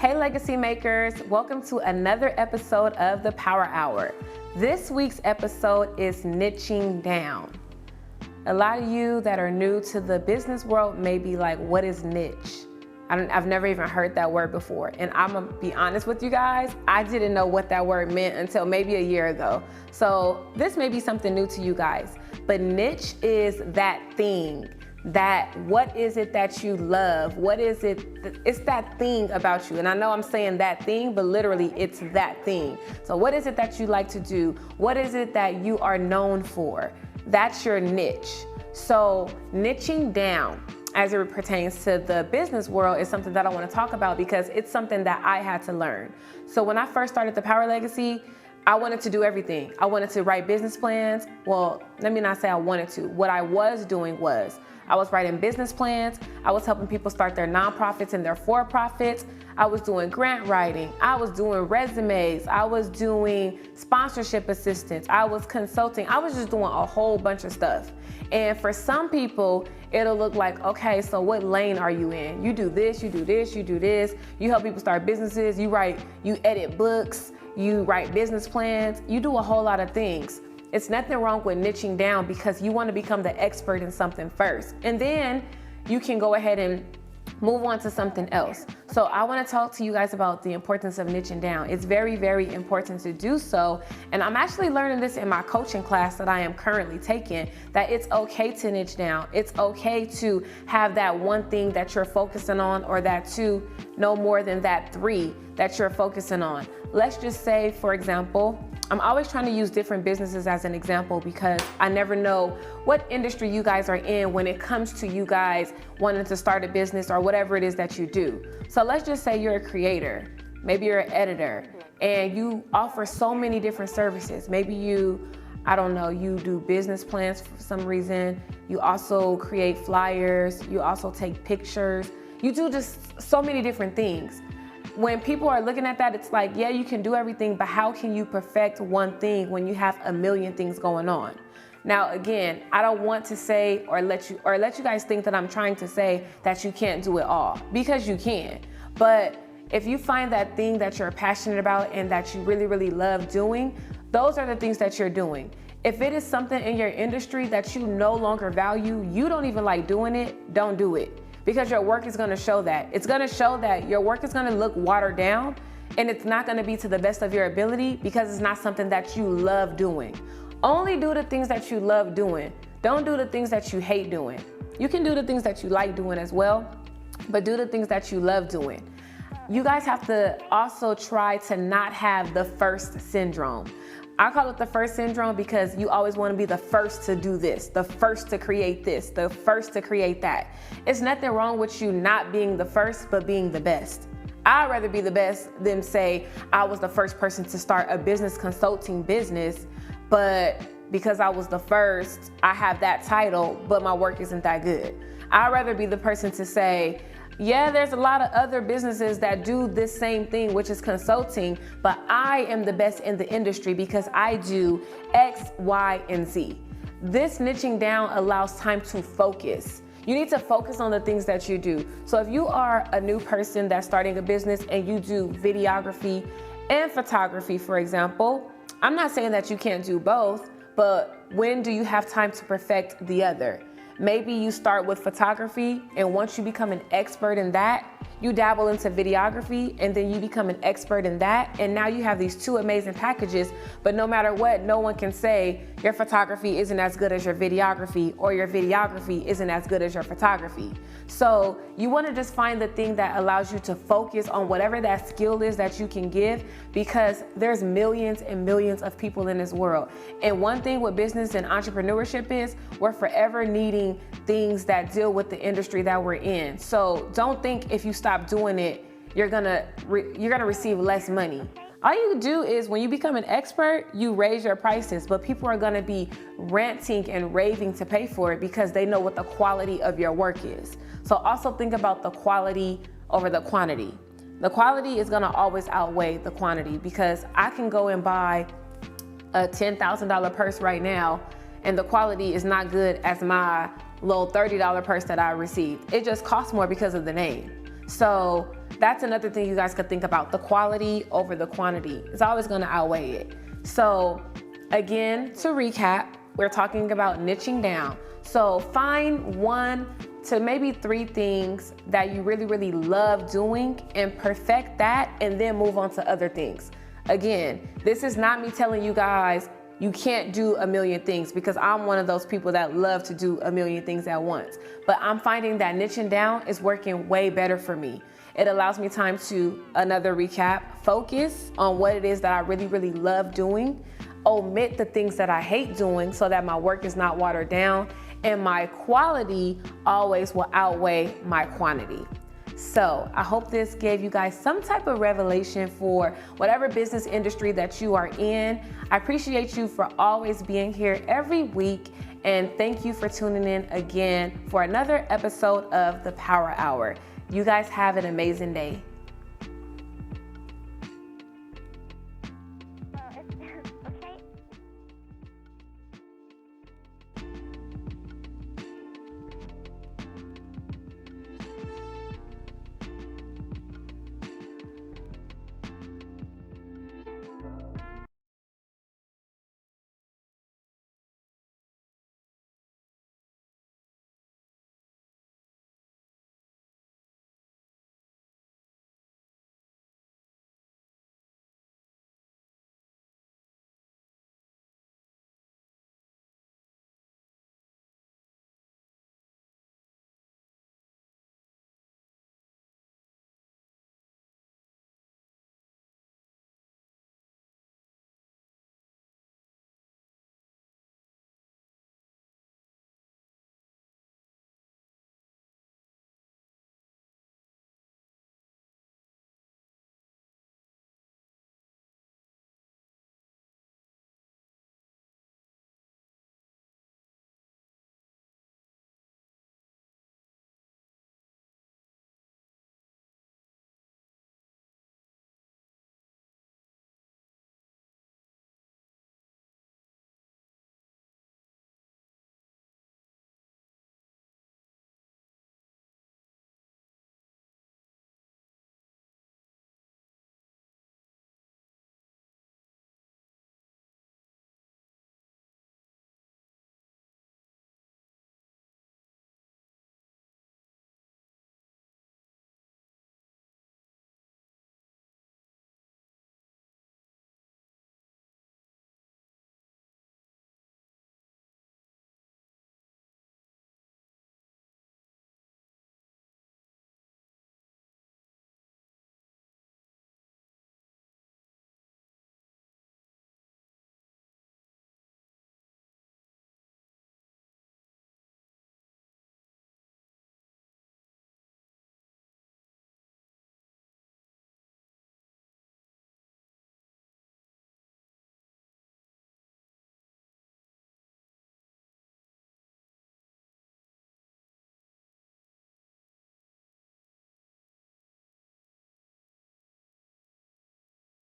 Hey Legacy Makers, welcome to another episode of the Power Hour. This week's episode is niching down. A lot of you that are new to the business world may be like, what is niche? I've never even heard that word before. And I'm gonna be honest with you guys, I didn't know what that word meant until maybe a year ago. So this may be something new to you guys, but niche is that thing. What is it that you love? What is it? It's that thing about you. And I know I'm saying that thing, but literally it's that thing. So what is it that you like to do? What is it that you are known for? That's your niche. So niching down as it pertains to the business world is something that I want to talk about because it's something that I had to learn. So when I first started the Power Legacy, I wanted to do everything. I wanted to write business plans. Well, let me not say I wanted to. What I was doing was I was writing business plans. I was helping people start their nonprofits and their for-profits. I was doing grant writing. I was doing resumes. I was doing sponsorship assistance. I was consulting. I was just doing a whole bunch of stuff. And for some people, it'll look like, okay, so what lane are you in? You do this, you do this, you do this. You help people start businesses. You edit books. You write business plans. You do a whole lot of things. It's nothing wrong with niching down because you want to become the expert in something first. And then you can go ahead and move on to something else. So I want to talk to you guys about the importance of niching down. It's very, very important to do so. And I'm actually learning this in my coaching class that I am currently taking, that it's okay to niche down. It's okay to have that one thing that you're focusing on, or that two, no more than that three that you're focusing on. Let's just say, for example, I'm always trying to use different businesses as an example because I never know what industry you guys are in when it comes to you guys wanting to start a business or whatever it is that you do. So let's just say you're a creator, maybe you're an editor, and you offer so many different services. Maybe you do business plans for some reason. You also create flyers. You also take pictures. You do just so many different things. When people are looking at that, it's like, yeah, you can do everything, but how can you perfect one thing when you have a million things going on? Now, again, I don't want to say or let you guys think that I'm trying to say that you can't do it all, because you can. But if you find that thing that you're passionate about and that you really, really love doing, those are the things that you're doing. If it is something in your industry that you no longer value, you don't even like doing it, don't do it. Because your work is gonna show that. It's gonna show that your work is gonna look watered down, and it's not gonna be to the best of your ability because it's not something that you love doing. Only do the things that you love doing. Don't do the things that you hate doing. You can do the things that you like doing as well, but do the things that you love doing. You guys have to also try to not have the first syndrome. I call it the first syndrome because you always want to be the first to do this, the first to create this, the first to create that. It's nothing wrong with you not being the first, but being the best. I'd rather be the best than say I was the first person to start a business consulting business, but because I was the first, I have that title, but my work isn't that good. I'd rather be the person to say, yeah, there's a lot of other businesses that do this same thing, which is consulting, but I am the best in the industry because I do X, Y, and Z. This niching down allows time to focus. You need to focus on the things that you do. So if you are a new person that's starting a business and you do videography and photography, for example, I'm not saying that you can't do both, but when do you have time to perfect the other? Maybe you start with photography, and once you become an expert in that, you dabble into videography, and then you become an expert in that, and now you have these two amazing packages, but no matter what, no one can say your photography isn't as good as your videography, or your videography isn't as good as your photography. So you want to just find the thing that allows you to focus on whatever that skill is that you can give, because there's millions and millions of people in this world. And one thing with business and entrepreneurship is we're forever needing things that deal with the industry that we're in. So don't think if you stop doing it, you're gonna receive less money. All you do is when you become an expert, you raise your prices, but people are gonna be ranting and raving to pay for it because they know what the quality of your work is. So also think about the quality over the quantity. The quality is gonna always outweigh the quantity, because I can go and buy a $10,000 purse right now and the quality is not good as my little $30 purse that I received. It just costs more because of the name. So that's another thing you guys could think about. The quality over the quantity. It's always gonna outweigh it. So again, to recap, we're talking about niching down. So find 1 to maybe 3 things that you really, really love doing and perfect that, and then move on to other things. Again, this is not me telling you guys you can't do a million things, because I'm one of those people that love to do a million things at once. But I'm finding that niching down is working way better for me. It allows me time to, another recap, focus on what it is that I really, really love doing, omit the things that I hate doing so that my work is not watered down, and my quality always will outweigh my quantity. So I hope this gave you guys some type of revelation for whatever business industry that you are in. I appreciate you for always being here every week, and thank you for tuning in again for another episode of The Power Hour. You guys have an amazing day.